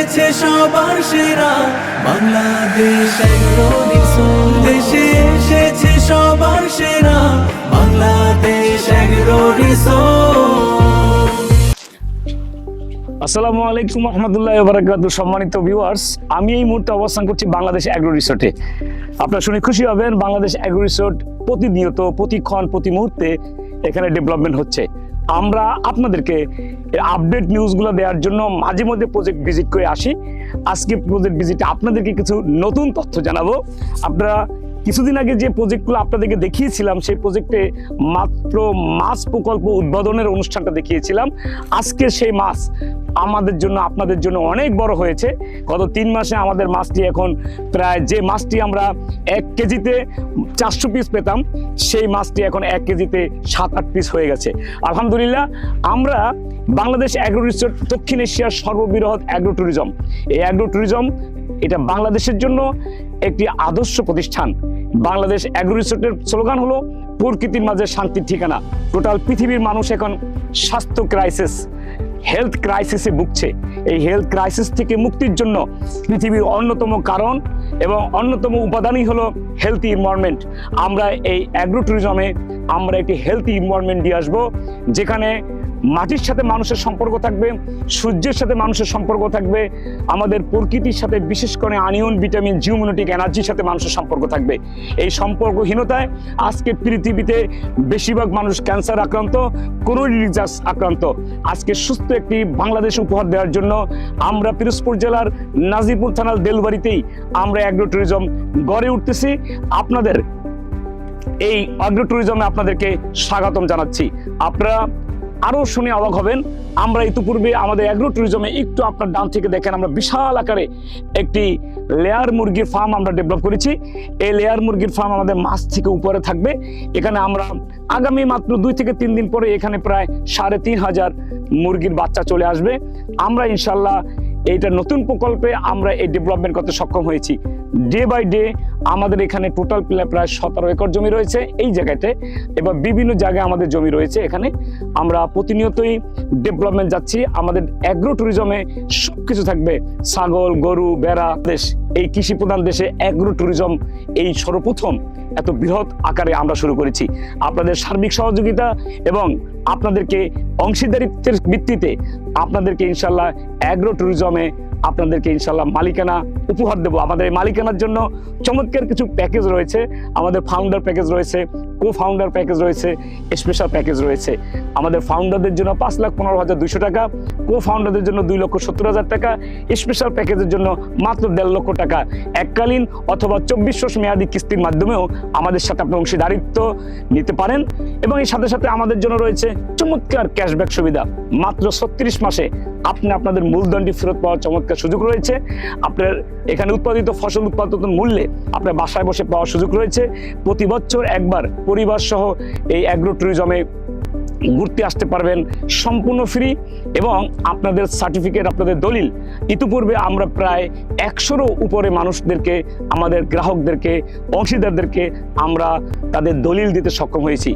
এসেছে সবার সেরা বাংলাদেশ এগ্রো রিসোর্ট। দেশে এসেছে সবার সেরা বাংলাদেশ এগ্রো রিসোর্ট। আসসালামু আলাইকুম রহমতুল্লাহি ওয়া বারাকাতুহু। সম্মানিত ভিউয়ার্স, আমি এই মুহূর্তে অবস্থান করছি বাংলাদেশ এগ্রো রিসোর্টে। আপনারা শুনে খুশি হবেন, বাংলাদেশ এগ্রো রিসোর্ট প্রতিনিয়ত প্রতিক্ষণ প্রতি মুহূর্তে এখানে ডেভেলপমেন্ট হচ্ছে। আমরা আপনাদেরকে আপডেট নিউজগুলো দেওয়ার জন্য মাঝে মধ্যে প্রজেক্ট ভিজিট করে আসি। আজকে প্রজেক্ট ভিজিটে আপনাদেরকে কিছু নতুন তথ্য জানাবো। আপনারা কিছুদিন আগে যে প্রজেক্টগুলো আপনাদেরকে দেখিয়েছিলাম, সেই প্রজেক্টে মাত্র মাছ প্রকল্প উদ্বোধনের অনুষ্ঠানটা দেখিয়েছিলাম। আজকে সেই মাছ আমাদের জন্য আপনাদের জন্য অনেক বড় হয়েছে। গত 3 মাসে আমাদের মাছটি এখন প্রায়, যে মাছটি আমরা 1 কেজিতে 400 পিস পেতাম, সেই মাছটি এখন 1 কেজিতে 7-8 পিস হয়ে গেছে। আলহামদুলিল্লাহ, আমরা বাংলাদেশ এগ্রো রিসোর্ট দক্ষিণ এশিয়ার সর্ববৃহৎ অ্যাগ্রো ট্যুরিজম। এই অ্যাগ্রো ট্যুরিজম এটা বাংলাদেশের জন্য একটি আদর্শ প্রতিষ্ঠান। বাংলাদেশ এগ্রো রিসোর্টের স্লোগান হলো প্রকৃতির মাঝে শান্তির ঠিকানা। টোটাল পৃথিবীর মানুষ এখন স্বাস্থ্য ক্রাইসিস, হেলথ ক্রাইসিসে ভুগছে। এই হেলথ ক্রাইসিস থেকে মুক্তির জন্য পৃথিবীর অন্যতম কারণ এবং অন্যতম উপাদানই হলো হেলথি এনভায়রনমেন্ট। আমরা এই অ্যাগ্রো ট্যুরিজমে আমরা একটি হেলথি এনভায়রনমেন্ট দিয়ে আসবো, যেখানে মাটির সাথে মানুষের সম্পর্ক থাকবে, সূর্যের সাথে মানুষের সম্পর্ক থাকবে, আমাদের প্রকৃতির সাথে বিশেষ করে আয়রন, ভিটামিন, জিওমোনেটিক এনার্জির সাথে মানুষের সম্পর্ক থাকবে। এই সম্পর্কহীনতায় আজকে পৃথিবীতে বেশিরভাগ মানুষ ক্যান্সার আক্রান্ত, কোরোনারি ডিজিজ আক্রান্ত। আজকে সুস্থ একটি বাংলাদেশ উপহার দেওয়ার জন্য আমরা পিরোজপুর জেলার নাজিরপুর থানার দেলবাড়িতেই আমরা অ্যাগ্রো ট্যুরিজম গড়ে উঠতেছি। আপনাদের এই অ্যাগ্রো ট্যুরিজমে আপনাদেরকে স্বাগতম জানাচ্ছি। আপনারা আরও শুনে অবাক হবেন। আমরা ইতিপূর্বে আমাদের অ্যাগ্রো ট্যুরিজমে একটু আপনার ডান থেকে দেখেন, আমরা বিশাল আকারে একটি লেয়ার মুরগির ফার্ম আমরা ডেভেলপ করেছি। এই লেয়ার মুরগির ফার্ম আমাদের মাছ থেকে উপরে থাকবে। এখানে আমরা আগামী মাত্র 2 থেকে 3 দিন পরে এখানে প্রায় 3,500 মুরগির বাচ্চা চলে আসবে। আমরা ইনশাল্লাহ এইটা নতুন প্রকল্পে আমরা এই ডেভেলপমেন্ট করতে সক্ষম হয়েছি। ডে বাই ডে আমাদের এখানে টোটাল প্রায় 17 একর জমি রয়েছে এই জায়গাতে, এবার বিভিন্ন জায়গায় আমাদের জমি রয়েছে। এখানে আমরা প্রতিনিয়তই ডেভেলপমেন্ট যাচ্ছি। আমাদের অ্যাগ্রো ট্যুরিজমে সবকিছু থাকবে, ছাগল, গরু, ভেড়া। দেশ এই কৃষি প্রধান দেশে অ্যাগ্রো ট্যুরিজম এই সর্বপ্রথম এত বৃহৎ আকারে আমরা শুরু করেছি। আপনাদের সার্বিক সহযোগিতা এবং আপনাদেরকে অংশীদারিত্বের ভিত্তিতে আপনাদেরকে ইনশাল্লাহ অ্যাগ্রো ট্যুরিজমে আপনাদেরকে ইনশাল্লাহ মালিকানা উপহার দেবো। আমাদের এই মালিকানার জন্য চমৎকার কিছু প্যাকেজ রয়েছে। আমাদের ফাউন্ডার প্যাকেজ রয়েছে, কো ফাউন্ডার প্যাকেজ রয়েছে, স্পেশাল প্যাকেজ রয়েছে। আমাদের ফাউন্ডারদের জন্য 5,15,200 টাকা, কো ফাউন্ডারদের জন্য 2,70,000 টাকা, স্পেশাল প্যাকেজের জন্য মাত্র 1.5 লক্ষ টাকা। এককালীন অথবা 24 মেয়াদী কিস্তির মাধ্যমেও আমাদের সাথে আপনি অংশীদারিত্ব নিতে পারেন। এবং এর সাথে সাথে আমাদের জন্য রয়েছে চমৎকার ক্যাশব্যাক সুবিধা। মাত্র 36 মাসে আপনি আপনাদের মূলধনটি ফেরত পাওয়ার চমৎকার সুযোগ রয়েছে। আপনার এখানে উৎপাদিত ফসল উৎপাদিত মূল্যে আপনার বাসায় বসে পাওয়ার সুযোগ রয়েছে। প্রতি বছর একবার পরিবার সহ এই অ্যাগ্রো ট্যুরিজমে ঘুরতে আসতে পারবেন সম্পূর্ণ ফ্রি, এবং আপনাদের সার্টিফিকেট, আপনাদের দলিল। ইতিপূর্বে আমরা প্রায় 100-এরও উপরে মানুষদেরকে, আমাদের গ্রাহকদেরকে, অংশীদারদেরকে আমরা তাদের দলিল দিতে সক্ষম হয়েছি।